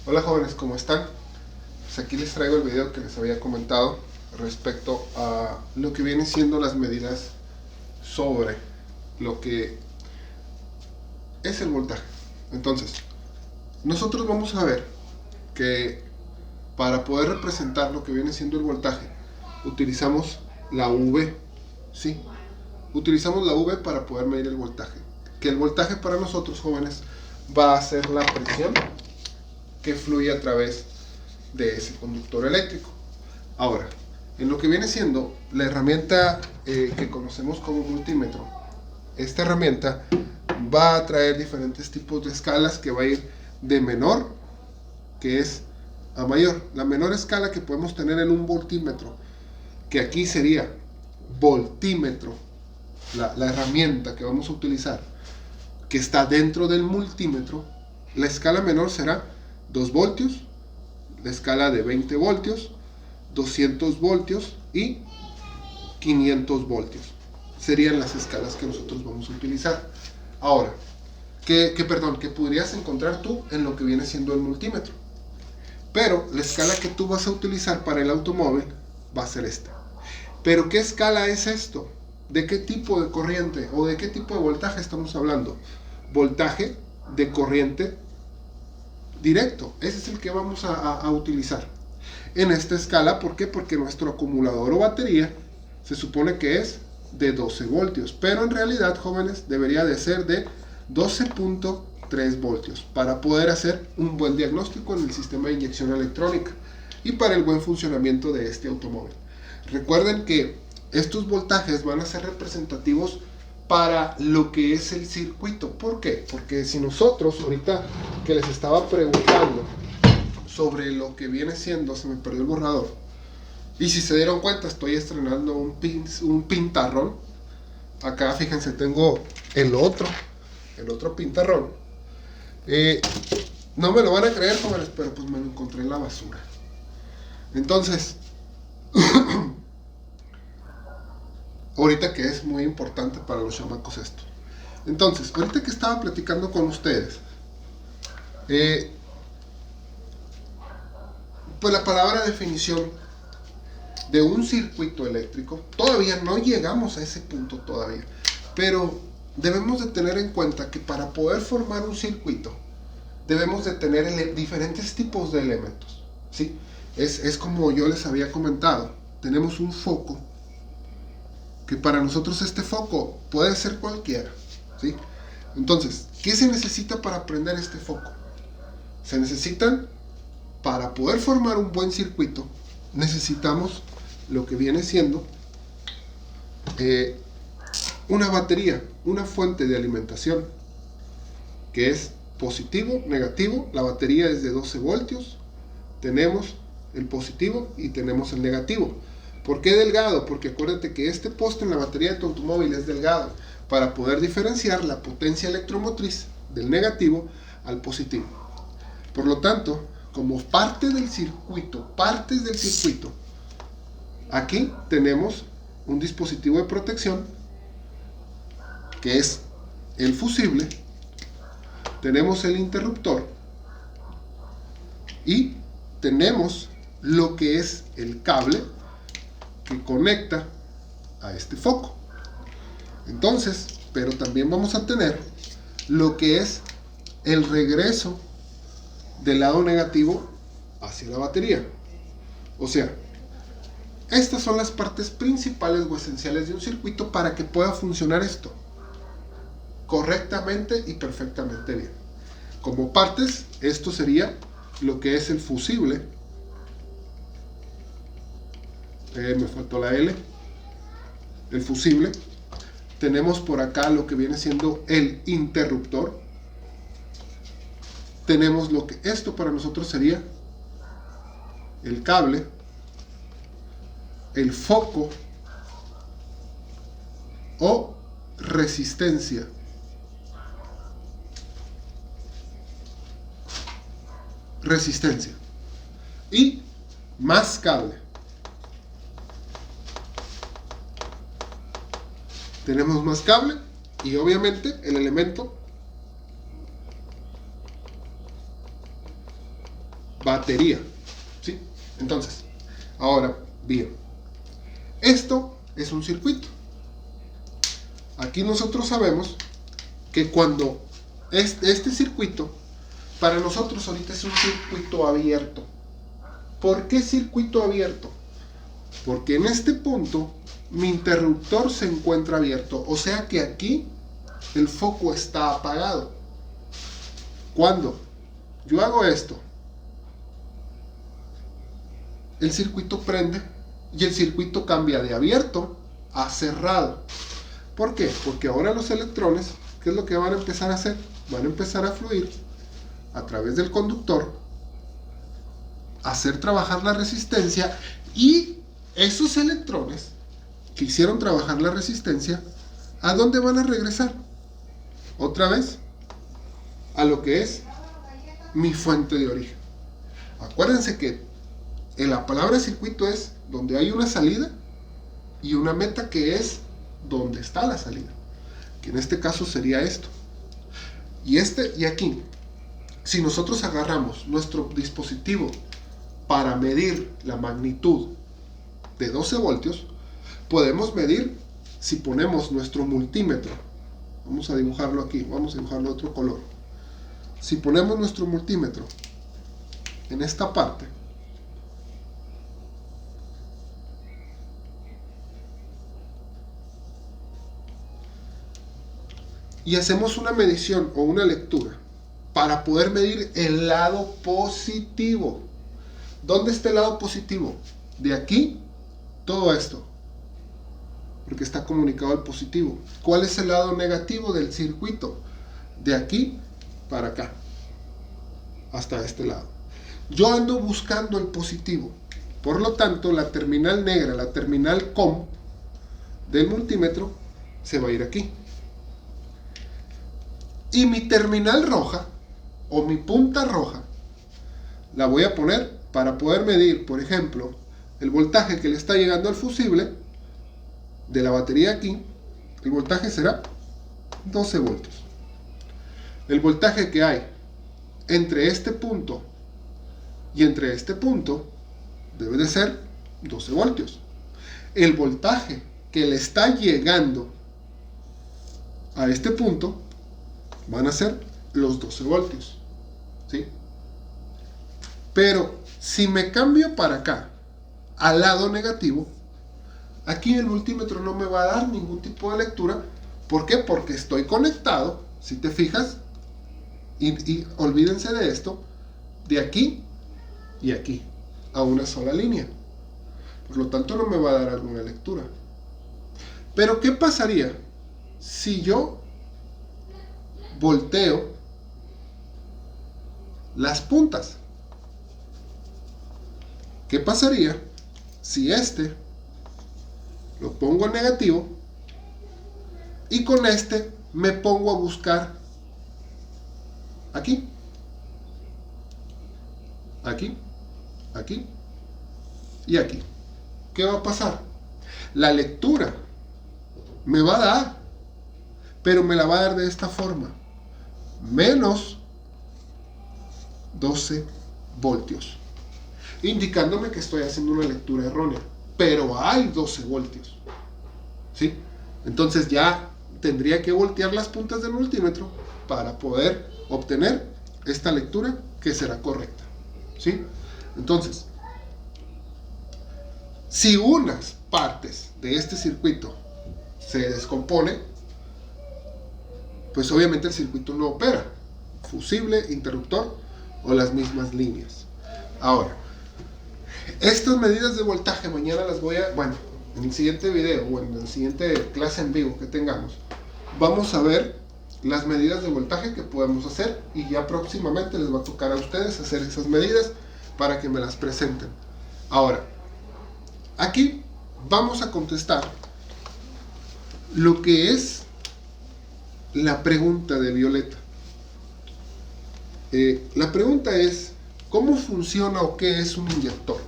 Hola jóvenes, ¿cómo están? Pues aquí les traigo el video que les había comentado respecto a lo que vienen siendo las medidas sobre lo que es el voltaje. Entonces, nosotros vamos a ver que para poder representar lo que viene siendo el voltaje, utilizamos la V, ¿sí? Utilizamos la V para poder medir el voltaje. Que el voltaje para nosotros jóvenes va a ser la presión que fluye a través de ese conductor eléctrico. Ahora, en lo que viene siendo la herramienta que conocemos como multímetro, esta herramienta va a traer diferentes tipos de escalas que va a ir de menor, que es a mayor. La menor escala que podemos tener en un voltímetro, que aquí sería voltímetro, la herramienta que vamos a utilizar, que está dentro del multímetro. La escala menor será 2 voltios, la escala de 20 voltios, 200 voltios y 500 voltios. Serían las escalas que nosotros vamos a utilizar. Ahora, que podrías encontrar tú en lo que viene siendo el multímetro. Pero la escala que tú vas a utilizar para el automóvil va a ser esta. ¿Pero qué escala es esto? ¿De qué tipo de corriente o de qué tipo de voltaje estamos hablando? Voltaje de corriente directo. Ese es el que vamos a utilizar en esta escala. ¿Por qué? Porque nuestro acumulador o batería se supone que es de 12 voltios, pero en realidad, jóvenes, debería de ser de 12.3 voltios para poder hacer un buen diagnóstico en el sistema de inyección electrónica y para el buen funcionamiento de este automóvil. Recuerden que estos voltajes van a ser representativos para lo que es el circuito. ¿Por qué? Porque si nosotros, ahorita que les estaba preguntando sobre lo que viene siendo, se me perdió el borrador, y si se dieron cuenta, estoy estrenando un pintarrón. Acá, fíjense, tengo el otro pintarrón. No me lo van a creer, jóvenes, pero pues me lo encontré en la basura. Entonces, ahorita que es muy importante para los chamacos esto. Entonces, ahorita que estaba platicando con ustedes, pues la palabra definición de un circuito eléctrico, todavía no llegamos a ese punto todavía, pero debemos de tener en cuenta que para poder formar un circuito debemos de tener diferentes tipos de elementos, ¿sí? Es como yo les había comentado, tenemos un foco, que para nosotros este foco puede ser cualquiera, ¿sí? Entonces, ¿qué se necesita para prender este foco? Se necesitan, para poder formar un buen circuito, necesitamos lo que viene siendo una batería, una fuente de alimentación, que es positivo, negativo. La batería es de 12 voltios, tenemos el positivo y tenemos el negativo. ¿Por qué delgado? Porque acuérdate que este poste en la batería de tu automóvil es delgado, para poder diferenciar la potencia electromotriz del negativo al positivo. Por lo tanto, como partes del circuito, aquí tenemos un dispositivo de protección, que es el fusible, tenemos el interruptor y tenemos lo que es el cable que conecta a este foco. Entonces, pero también vamos a tener lo que es el regreso del lado negativo hacia la batería. O sea, estas son las partes principales o esenciales de un circuito para que pueda funcionar esto correctamente y perfectamente bien. Como partes, esto sería lo que es el fusible. Me faltó la L. El fusible. Tenemos por acá lo que viene siendo el interruptor. Tenemos lo que esto para nosotros sería el cable, el foco o resistencia. Y más cable. Tenemos más cable y obviamente el elemento batería, ¿sí? Entonces, ahora bien, esto es un circuito. Aquí nosotros sabemos que cuando este circuito, para nosotros ahorita es un circuito abierto. ¿Por qué circuito abierto? Porque en este punto mi interruptor se encuentra abierto, o sea que aquí el foco está apagado. Cuando yo hago esto, el circuito prende y el circuito cambia de abierto a cerrado. ¿Por qué? Porque ahora los electrones, ¿qué es lo que van a empezar a hacer? Van a empezar a fluir a través del conductor, a hacer trabajar la resistencia, y esos electrones que hicieron trabajar la resistencia, ¿a dónde van a regresar? Otra vez a lo que es mi fuente de origen. Acuérdense que en la palabra circuito es donde hay una salida y una meta, que es donde está la salida, que en este caso sería esto. Y aquí, si nosotros agarramos nuestro dispositivo para medir la magnitud de 12 voltios, podemos medir, si ponemos nuestro multímetro, vamos a dibujarlo aquí, vamos a dibujarlo de otro color. Si ponemos nuestro multímetro en esta parte, y hacemos una medición o una lectura para poder medir el lado positivo. ¿Dónde está el lado positivo? De aquí, todo esto, porque está comunicado al positivo. ¿Cuál es el lado negativo del circuito? De aquí para acá, hasta este lado. Yo ando buscando el positivo, por lo tanto la terminal negra, la terminal COM del multímetro, se va a ir aquí. Y mi terminal roja, o mi punta roja, la voy a poner para poder medir, por ejemplo, el voltaje que le está llegando al fusible de la batería aquí. El voltaje será 12 voltios. El voltaje que hay entre este punto y entre este punto debe de ser 12 voltios. El voltaje que le está llegando a este punto van a ser los 12 voltios, ¿sí? Pero si me cambio para acá, al lado negativo, aquí el multímetro no me va a dar ningún tipo de lectura. ¿Por qué? Porque estoy conectado, si te fijas, y olvídense de esto, de aquí y aquí, a una sola línea. Por lo tanto, no me va a dar alguna lectura. Pero ¿qué pasaría si yo volteo las puntas? ¿Qué pasaría si este lo pongo en negativo y con este me pongo a buscar aquí, aquí, aquí y aquí? ¿Qué va a pasar? La lectura me va a dar, pero me la va a dar de esta forma: menos 12 voltios, indicándome que estoy haciendo una lectura errónea, pero hay 12 voltios, ¿sí? Entonces ya tendría que voltear las puntas del multímetro para poder obtener esta lectura que será correcta, ¿sí? Entonces, si unas partes de este circuito se descompone, pues obviamente el circuito no opera, fusible, interruptor o las mismas líneas. Ahora, estas medidas de voltaje mañana las voy a, en el siguiente video o en la siguiente clase en vivo que tengamos, vamos a ver las medidas de voltaje que podemos hacer, y ya próximamente les va a tocar a ustedes hacer esas medidas para que me las presenten. Ahora, aquí vamos a contestar lo que es la pregunta de Violeta. La pregunta es: ¿cómo funciona o qué es un inyector?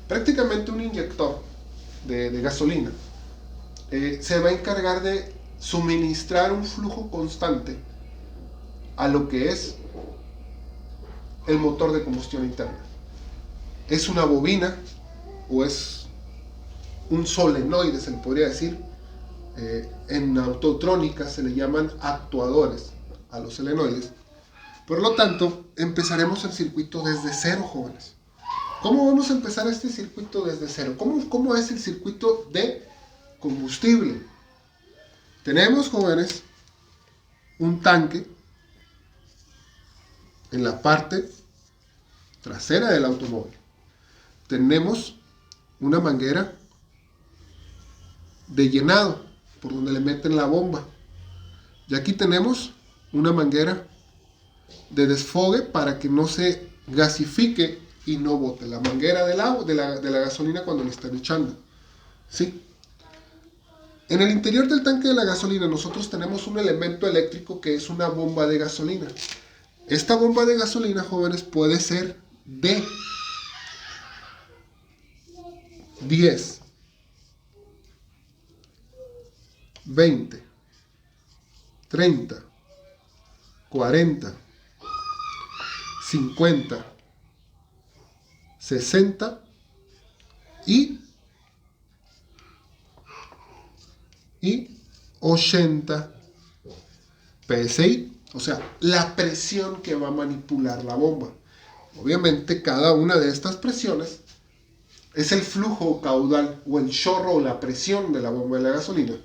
Prácticamente un inyector de gasolina se va a encargar de suministrar un flujo constante a lo que es el motor de combustión interna. Es una bobina o es un solenoide, se le podría decir. En autotrónica se le llaman actuadores a los solenoides. Por lo tanto, empezaremos el circuito desde cero, jóvenes. ¿Cómo vamos a empezar este circuito desde cero? ¿Cómo es el circuito de combustible? Tenemos, jóvenes, un tanque en la parte trasera del automóvil. Tenemos una manguera de llenado por donde le meten la bomba. Y aquí tenemos una manguera de desfogue para que no se gasifique y no bote la manguera del agua, de la gasolina cuando le están echando. ¿Sí? En el interior del tanque de la gasolina nosotros tenemos un elemento eléctrico que es una bomba de gasolina. Esta bomba de gasolina, jóvenes, puede ser de 10, 20, 30, 40, 50, 60 y 80 PSI, o sea, la presión que va a manipular la bomba. Obviamente cada una de estas presiones es el flujo caudal o el chorro o la presión de la bomba de la gasolina.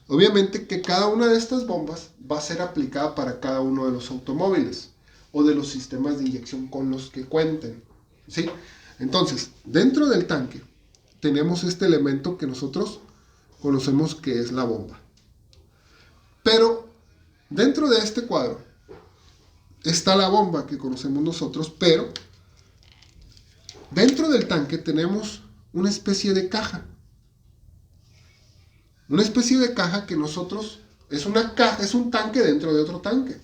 Obviamente que cada una de estas bombas va a ser aplicada para cada uno de los automóviles o de los sistemas de inyección con los que cuenten, ¿sí? Entonces, dentro del tanque tenemos este elemento que nosotros conocemos que es la bomba. Pero dentro de este cuadro está la bomba que conocemos nosotros, pero dentro del tanque tenemos una especie de caja. Una especie de caja que nosotros, es un tanque dentro de otro tanque,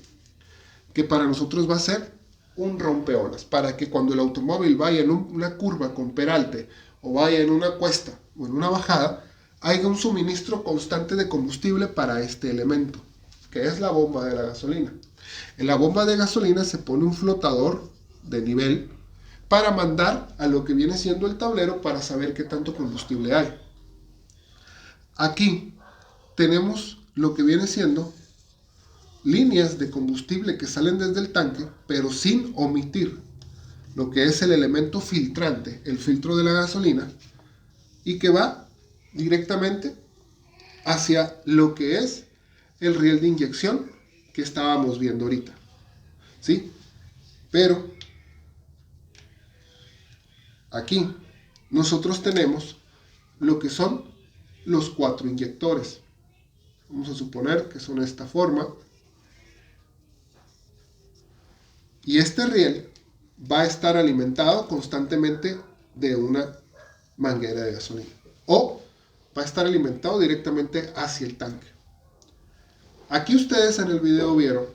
que para nosotros va a ser un rompeolas, para que cuando el automóvil vaya en una curva con peralte, o vaya en una cuesta, o en una bajada, haya un suministro constante de combustible para este elemento, que es la bomba de la gasolina. En la bomba de gasolina se pone un flotador de nivel para mandar a lo que viene siendo el tablero para saber qué tanto combustible hay. Aquí tenemos lo que viene siendo líneas de combustible que salen desde el tanque, pero sin omitir lo que es el elemento filtrante, el filtro de la gasolina, y que va directamente hacia lo que es el riel de inyección que estábamos viendo ahorita, ¿sí? Pero aquí nosotros tenemos lo que son los 4 inyectores. Vamos a suponer que son de esta forma. Y este riel va a estar alimentado constantemente de una manguera de gasolina. O va a estar alimentado directamente hacia el tanque. Aquí ustedes en el video vieron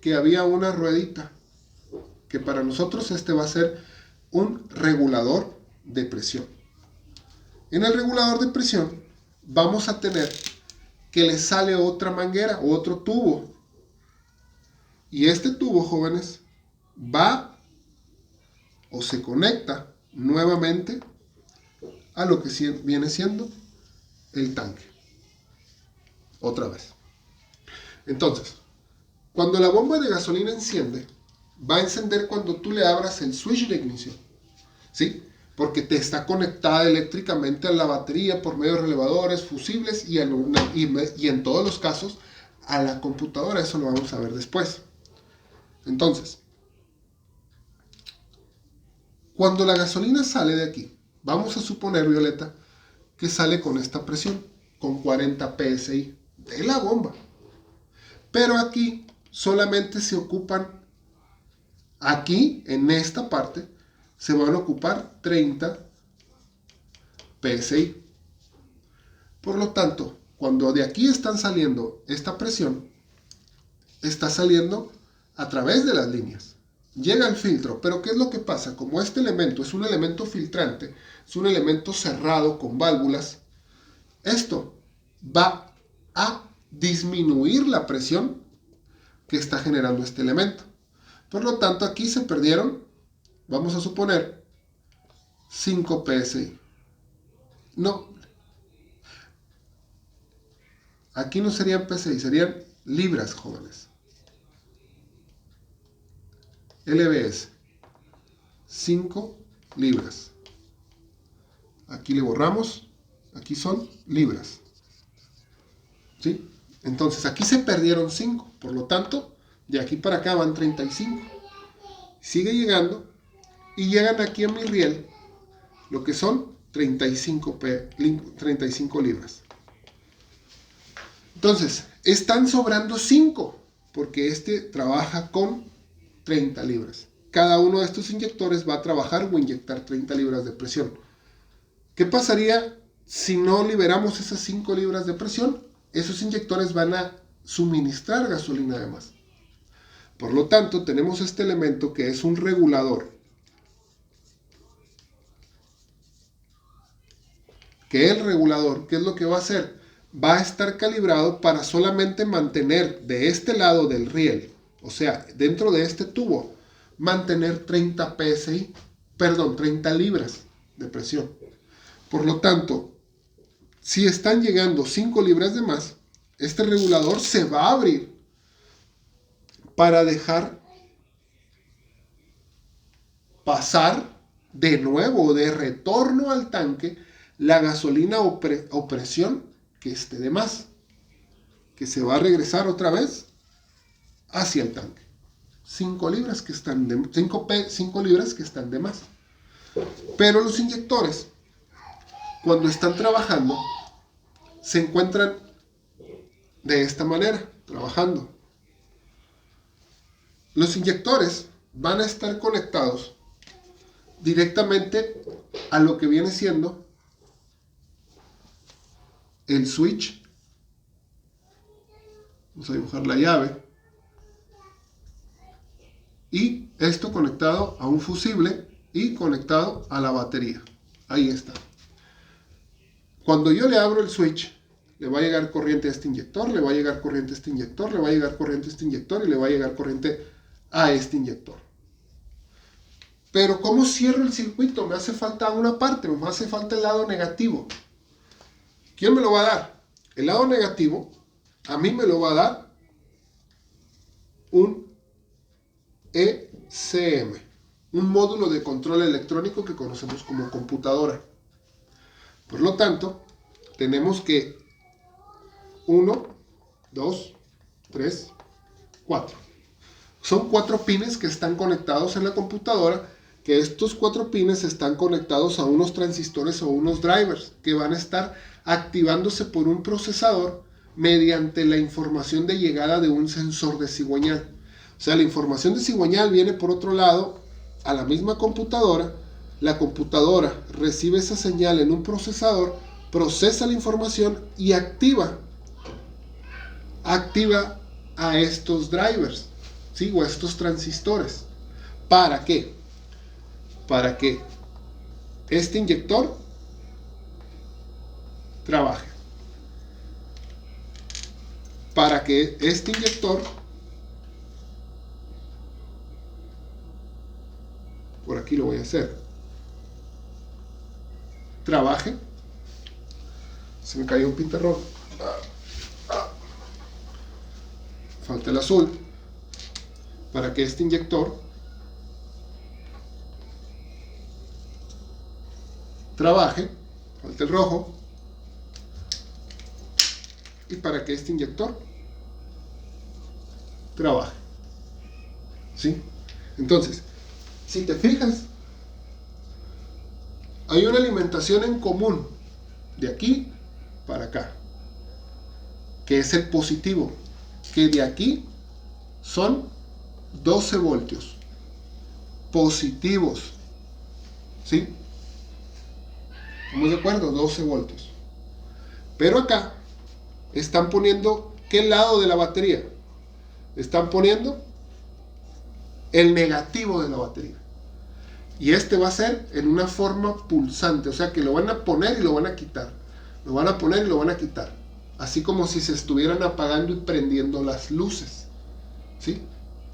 que había una ruedita, que para nosotros este va a ser un regulador de presión. En el regulador de presión vamos a tener que le sale otra manguera, otro tubo. Y este tubo, jóvenes, va o se conecta nuevamente a lo que viene siendo el tanque. Otra vez. Entonces, cuando la bomba de gasolina enciende, va a encender cuando tú le abras el switch de ignición, ¿sí? Porque te está conectada eléctricamente a la batería por medio de relevadores, fusibles y en todos los casos a la computadora. Eso lo vamos a ver después. Entonces, cuando la gasolina sale de aquí, vamos a suponer, Violeta, que sale con esta presión, con 40 PSI de la bomba. Pero aquí solamente se ocupan, aquí en esta parte, se van a ocupar 30 PSI. Por lo tanto, cuando de aquí están saliendo esta presión, está saliendo a través de las líneas. Llega al filtro, pero ¿qué es lo que pasa? Como este elemento es un elemento filtrante, es un elemento cerrado con válvulas, esto va a disminuir la presión que está generando este elemento. Por lo tanto, aquí se perdieron vamos a suponer 5 PSI. No, aquí no serían PSI, serían libras, jóvenes. LBS, 5 libras. Aquí le borramos, aquí son libras. ¿Sí? Entonces aquí se perdieron 5, por lo tanto, de aquí para acá van 35. Sigue llegando y llegan aquí a mi riel, lo que son 35 libras. Entonces, están sobrando 5, porque este trabaja con 30 libras. Cada uno de estos inyectores va a trabajar o inyectar 30 libras de presión. ¿Qué pasaría si no liberamos esas 5 libras de presión? Esos inyectores van a suministrar gasolina además. Por lo tanto, tenemos este elemento que es un regulador. Que el regulador, ¿qué es lo que va a hacer? Va a estar calibrado para solamente mantener de este lado del riel, o sea, dentro de este tubo, mantener 30 PSI, perdón, 30 libras de presión. Por lo tanto, si están llegando 5 libras de más, este regulador se va a abrir para dejar pasar de nuevo, de retorno al tanque, la gasolina o presión que esté de más, que se va a regresar otra vez hacia el tanque. 5 libras que están de 5 libras que están de más. Pero los inyectores, cuando están trabajando, se encuentran de esta manera, trabajando. Los inyectores van a estar conectados directamente a lo que viene siendo el switch. Vamos a dibujar la llave. Y esto conectado a un fusible y conectado a la batería. Ahí está. Cuando yo le abro el switch, le va a llegar corriente a este inyector, le va a llegar corriente a este inyector, le va a llegar corriente a este inyector y le va a llegar corriente a este inyector. Pero ¿cómo cierro el circuito? Me hace falta una parte, me hace falta el lado negativo. ¿Quién me lo va a dar? El lado negativo a mí me lo va a dar un ECM, un módulo de control electrónico que conocemos como computadora. Por lo tanto, tenemos que 1, 2, 3, 4. Son 4 pines que están conectados en la computadora, que estos 4 pines están conectados a unos transistores o unos drivers que van a estar activándose por un procesador mediante la información de llegada de un sensor de cigüeñal. O sea, la información de cigüeñal viene por otro lado a la misma computadora. La computadora recibe esa señal en un procesador, procesa la información y activa a estos drivers, ¿sí? O a estos transistores. ¿Para qué? Para que este inyector trabaje. Para que este inyector, por aquí lo voy a hacer, trabaje. Se me cayó un pintarrón. Falta el azul. Para que este inyector trabaje, falta el rojo. Y para que este inyector trabaje. ¿Sí? Entonces, si te fijas, hay una alimentación en común de aquí para acá, que es el positivo, que de aquí son 12 voltios positivos. ¿Sí? ¿Estamos de acuerdo? 12 voltios. Pero acá están poniendo, ¿qué lado de la batería? Están poniendo el negativo de la batería. Y este va a ser en una forma pulsante, o sea que lo van a poner y lo van a quitar. Lo van a poner y lo van a quitar. Así como si se estuvieran apagando y prendiendo las luces. ¿Sí?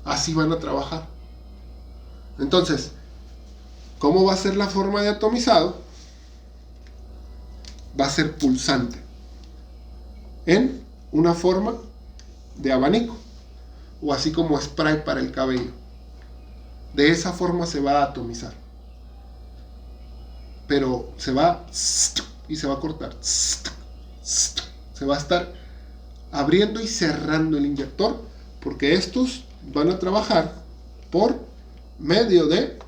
Así van a trabajar. Entonces, ¿Cómo va a ser la forma de atomizado? Va a ser pulsante en una forma de abanico o así como spray para el cabello. De esa forma se va a atomizar, pero se va y se va a cortar, se va a estar abriendo y cerrando el inyector, porque estos van a trabajar por medio de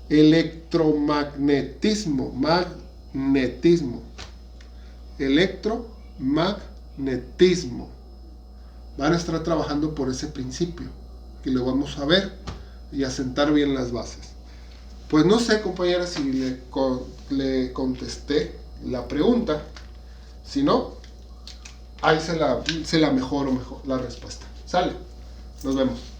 electromagnetismo, electromagnetismo. Van a estar trabajando por ese principio, que lo vamos a ver y a sentar bien las bases. Pues no sé, compañera, si le contesté la pregunta. Si no, ahí se la mejoro mejor la respuesta. Sale, nos vemos.